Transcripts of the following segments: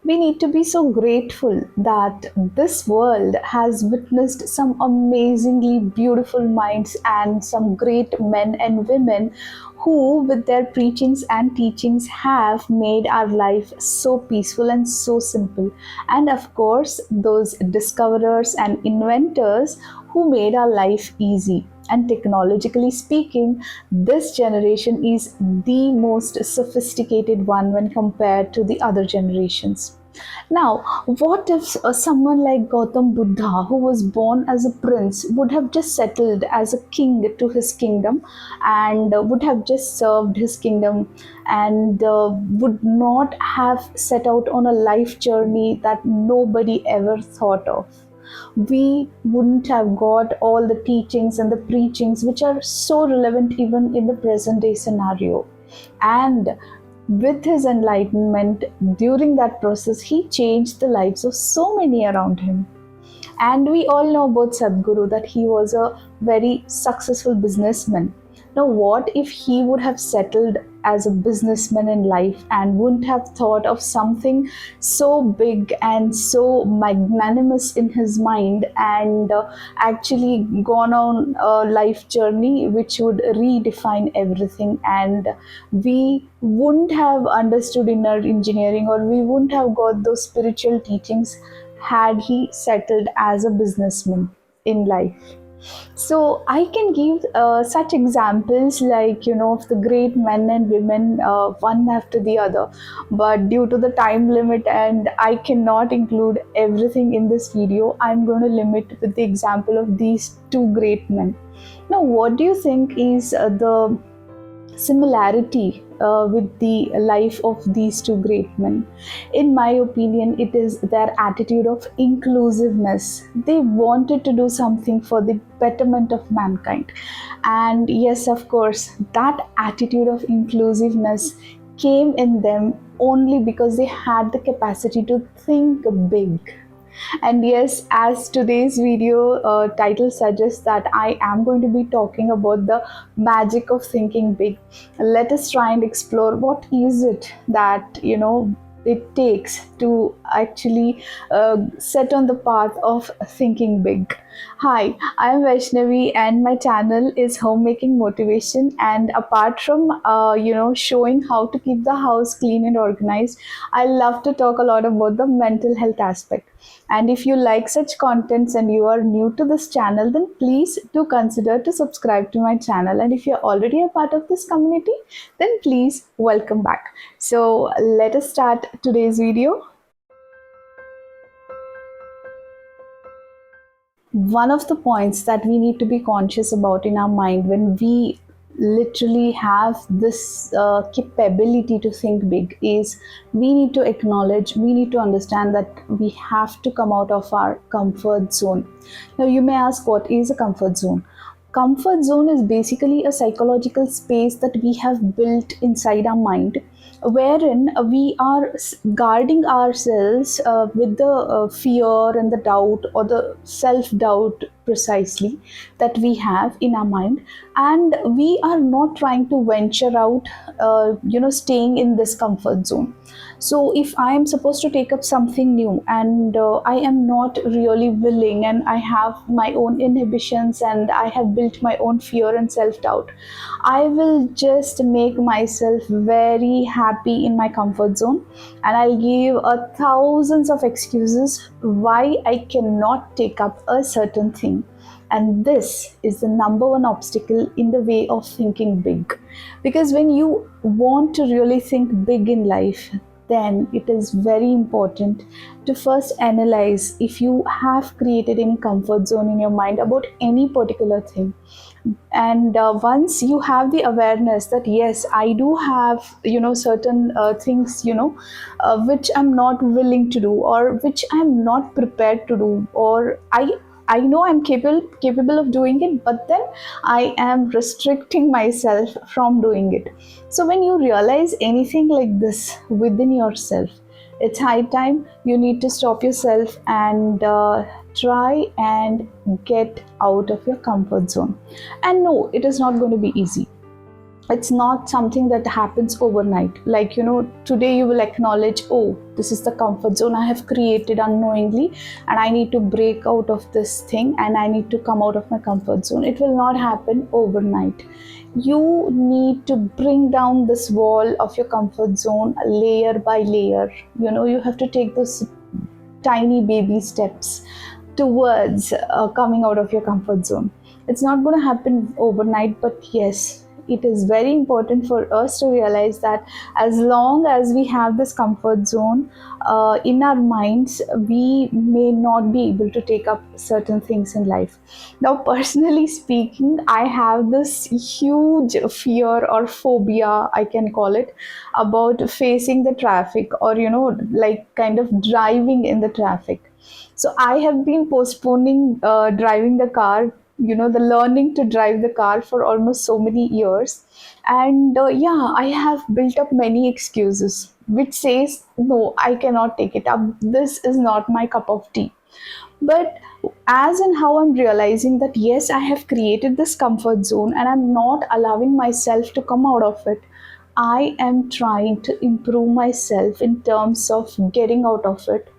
We need to be so grateful that this world has witnessed some amazingly beautiful minds and some great men and women who, with their preachings and teachings, have made our life so peaceful and so simple. And of course, those discoverers and inventors who made our life easy. And technologically speaking, this generation is the most sophisticated one when compared to the other generations. Now, what if someone like Gautam Buddha, who was born as a prince, would have just settled as a king to his kingdom and would have just served his kingdom and would not have set out on a life journey that nobody ever thought of? We wouldn't have got all the teachings and the preachings which are so relevant even in the present day scenario. And with his enlightenment, during that process, he changed the lives of so many around him. And we all know about Sadhguru that he was a very successful businessman. Now, what if he would have settled as a businessman in life and wouldn't have thought of something so big and so magnanimous in his mind and actually gone on a life journey which would redefine everything, and we wouldn't have understood inner engineering or we wouldn't have got those spiritual teachings had he settled as a businessman in life. So I can give such examples like of the great men and women one after the other, but due to the time limit and I cannot include everything in this video, I'm going to limit with the example of these two great men. Now, what do you think is the similarity with the life of these two great men? In my opinion, it is their attitude of inclusiveness. They wanted to do something for the betterment of mankind. And yes, of course, that attitude of inclusiveness came in them only because they had the capacity to think big. And yes, as today's video title suggests, that I am going to be talking about the magic of thinking big. Let us try and explore what is it that it takes to actually set on the path of thinking big. Hi, I am Vaishnavi and my channel is Homemaking Motivation. And apart from showing how to keep the house clean and organized, I love to talk a lot about the mental health aspect. And if you like such contents and you are new to this channel, then please do consider to subscribe to my channel. And if you're already a part of this community, then please welcome back. So let us start today's video. One of the points that we need to be conscious about in our mind when we literally have this capability to think big is we need to acknowledge, we need to understand that we have to come out of our comfort zone. Now, you may ask, what is a comfort zone? Comfort zone is basically a psychological space that we have built inside our mind, wherein we are guarding ourselves with the fear and the doubt or the self-doubt precisely that we have in our mind, and we are not trying to venture out, staying in this comfort zone. So if I am supposed to take up something new and I am not really willing and I have my own inhibitions and I have built my own fear and self-doubt, I will just make myself very happy in my comfort zone and I'll give thousands of excuses why I cannot take up a certain thing. And this is the number one obstacle in the way of thinking big. Because when you want to really think big in life, then it is very important to first analyze if you have created any comfort zone in your mind about any particular thing. And once you have the awareness that yes, I do have certain things which I'm not willing to do or which I'm not prepared to do, or I know I'm capable of doing it, but then I am restricting myself from doing it. So when you realize anything like this within yourself, it's high time you need to stop yourself and try and get out of your comfort zone. And no, it is not going to be easy. It's not something that happens overnight. Like, today you will acknowledge, oh, this is the comfort zone I have created unknowingly, and I need to break out of this thing, and I need to come out of my comfort zone. It will not happen overnight. You need to bring down this wall of your comfort zone layer by layer. You have to take those tiny baby steps towards coming out of your comfort zone. It's not going to happen overnight, but yes, it is very important for us to realize that as long as we have this comfort zone in our minds, we may not be able to take up certain things in life. Now, personally speaking, I have this huge fear or phobia, I can call it, about facing the traffic, or, like kind of driving in the traffic. So I have been postponing driving the car, the learning to drive the car for almost so many years. And yeah, I have built up many excuses which says, no, I cannot take it up. This is not my cup of tea. But as and how I'm realizing that, yes, I have created this comfort zone and I'm not allowing myself to come out of it. I am trying to improve myself in terms of getting out of it.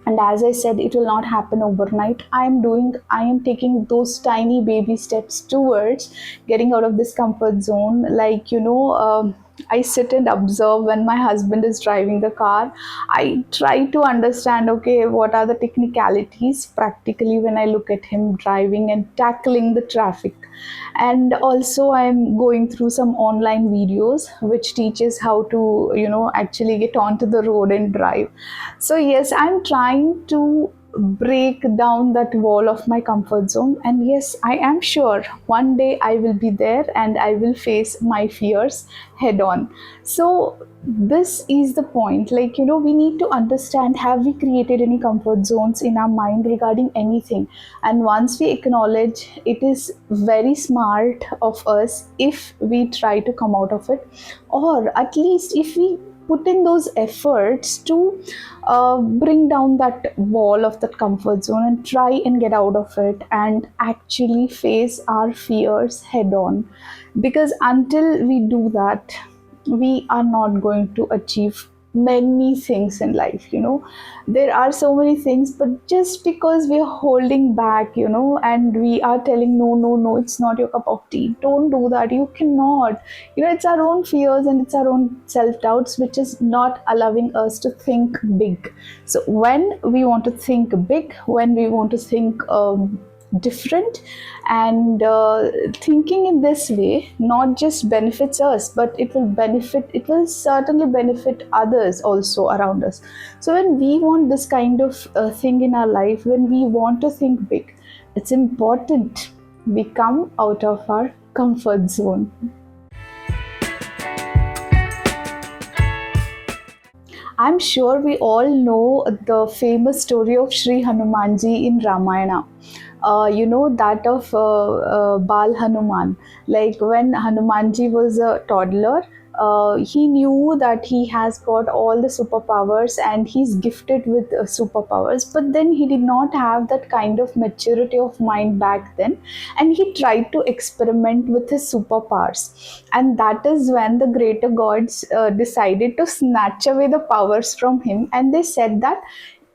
And as I said, it will not happen overnight. I am taking those tiny baby steps towards getting out of this comfort zone. Like, I sit and observe when my husband is driving the car. I try to understand, okay, what are the technicalities practically when I look at him driving and tackling the traffic. And also I'm going through some online videos which teaches how to, actually get onto the road and drive. So yes, I'm trying to break down that wall of my comfort zone. And yes, I am sure one day I will be there and I will face my fears head on. So this is the point. Like, we need to understand, have we created any comfort zones in our mind regarding anything? And once we acknowledge, it is very smart of us if we try to come out of it, or at least if we put in those efforts to bring down that wall of that comfort zone and try and get out of it and actually face our fears head on. Because until we do that, we are not going to achieve many things in life. There are so many things, but just because we are holding back, and we are telling, no, no, no, it's not your cup of tea, don't do that, you cannot. It's our own fears and it's our own self-doubts which is not allowing us to think big. So when we want to think big, when we want to think different, and thinking in this way not just benefits us, but it will certainly benefit others also around us. So when we want this kind of thing in our life, when we want to think big, it's important we come out of our comfort zone. I'm sure we all know the famous story of Sri Hanumanji in Ramayana. That of Bal Hanuman. Like when Hanumanji was a toddler, he knew that he has got all the superpowers and he's gifted with superpowers, but then he did not have that kind of maturity of mind back then, and he tried to experiment with his superpowers. And that is when the greater gods decided to snatch away the powers from him, and they said that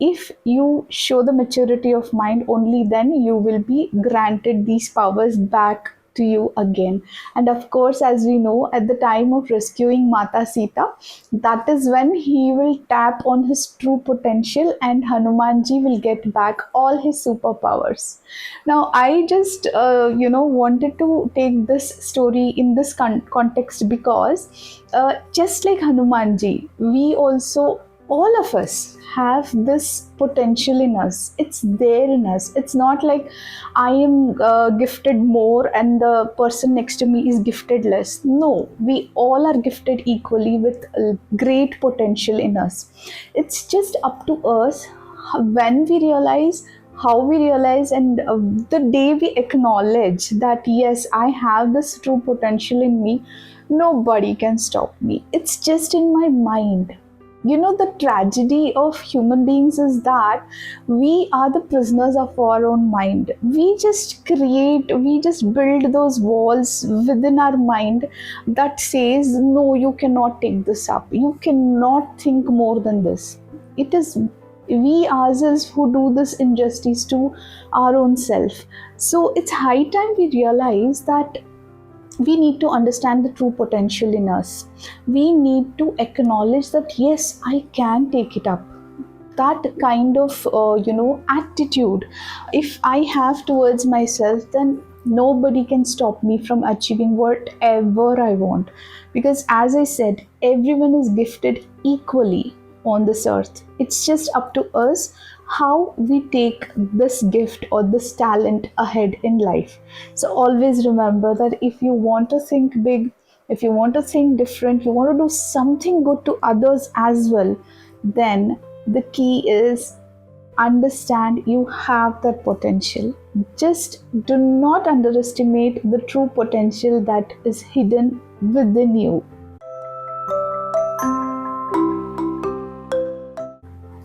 if you show the maturity of mind, only then you will be granted these powers back to you again. And of course, as we know, at the time of rescuing Mata Sita, that is when he will tap on his true potential and Hanumanji will get back all his superpowers. Now, I just, wanted to take this story in this context because just like Hanumanji, we also, all of us have this potential in us. It's there in us. It's not like I am gifted more and the person next to me is gifted less. No, we all are gifted equally with great potential in us. It's just up to us when we realize, how we realize, and the day we acknowledge that yes, I have this true potential in me. Nobody can stop me. It's just in my mind. The tragedy of human beings is that we are the prisoners of our own mind. We just build those walls within our mind that says, no, you cannot take this up. You cannot think more than this. It is we ourselves who do this injustice to our own self. So it's high time we realize that we need to understand the true potential in us. We need to acknowledge that yes, I can take it up. That kind of attitude, if I have towards myself, then nobody can stop me from achieving whatever I want. Because as I said, everyone is gifted equally on this earth. It's just up to us how we take this gift or this talent ahead in life. So always remember that if you want to think big, if you want to think different, you want to do something good to others as well, then the key is understand you have that potential. Just do not underestimate the true potential that is hidden within you.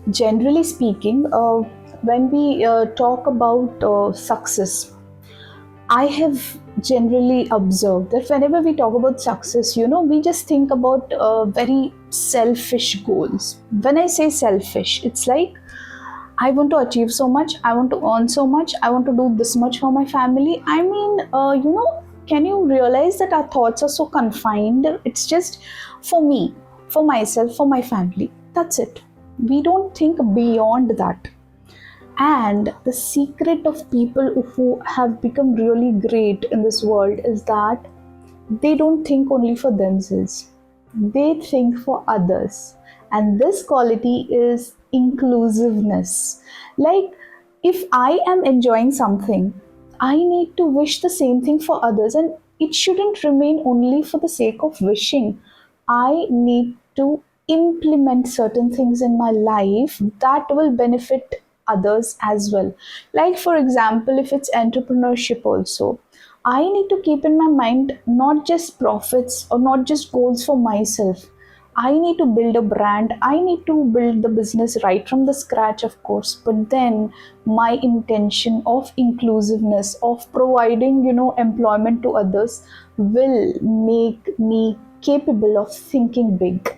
Generally speaking, when we talk about success, I have generally observed that whenever we talk about success, we just think about very selfish goals. When I say selfish, it's like I want to achieve so much, I want to earn so much, I want to do this much for my family. I mean, can you realize that our thoughts are so confined? It's just for me, for myself, for my family. That's it. We don't think beyond that. And the secret of people who have become really great in this world is that they don't think only for themselves, they think for others. And this quality is inclusiveness. Like, if I am enjoying something, I need to wish the same thing for others, and it shouldn't remain only for the sake of wishing. I need to implement certain things in my life that will benefit others as well. Like, for example, if it's entrepreneurship, also, I need to keep in my mind not just profits or not just goals for myself. I need to build a brand. I need to build the business right from the scratch, of course. But then my intention of inclusiveness, of providing, employment to others will make me capable of thinking big.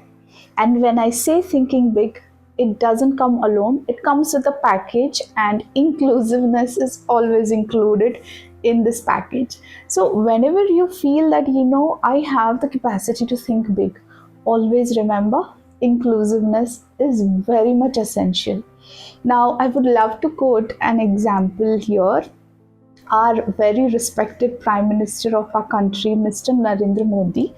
And when I say thinking big, it doesn't come alone, it comes with a package, and inclusiveness is always included in this package. So, whenever you feel that, I have the capacity to think big, always remember inclusiveness is very much essential. Now, I would love to quote an example here. Our very respected Prime Minister of our country, Mr. Narendra Modi,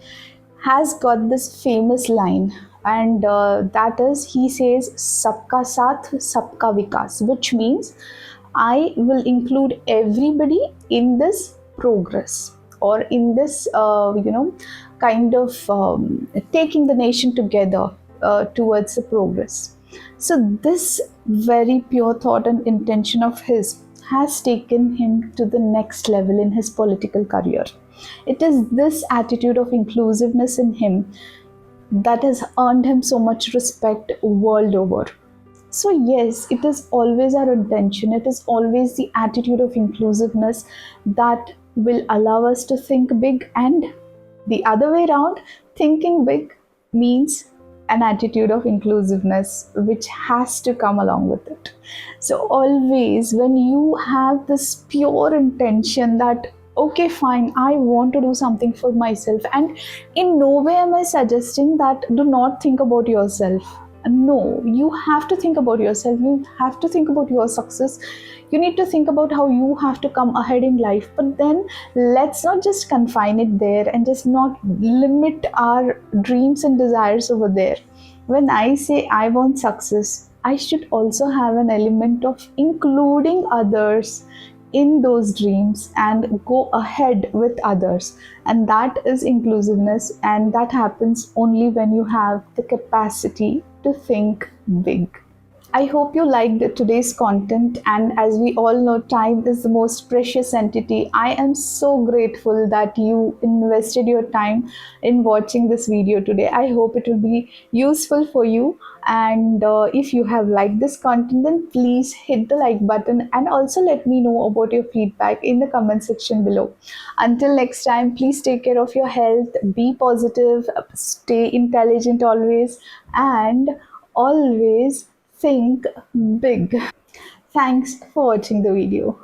has got this famous line, and that is, he says, Sabka Saath, Sabka Vikas, which means I will include everybody in this progress, or in this, kind of taking the nation together towards the progress. So, this very pure thought and intention of his has taken him to the next level in his political career. It is this attitude of inclusiveness in him that has earned him so much respect world over. So, yes, it is always our intention, it is always the attitude of inclusiveness that will allow us to think big, and the other way around, thinking big means an attitude of inclusiveness which has to come along with it. So, always when you have this pure intention that okay, fine, I want to do something for myself, and in no way am I suggesting that do not think about yourself. No, you have to think about yourself, you have to think about your success, you need to think about how you have to come ahead in life. But then let's not just confine it there and just not limit our dreams and desires over there. When I say I want success, I should also have an element of including others in those dreams and go ahead with others. And that is inclusiveness, and that happens only when you have the capacity to think big. I hope you liked today's content. And as we all know, time is the most precious entity. I am so grateful that you invested your time in watching this video today. I hope it will be useful for you. And if you have liked this content, then please hit the like button and also let me know about your feedback in the comment section below. Until next time, please take care of your health, be positive, stay intelligent always, and always think big. Thanks for watching the video.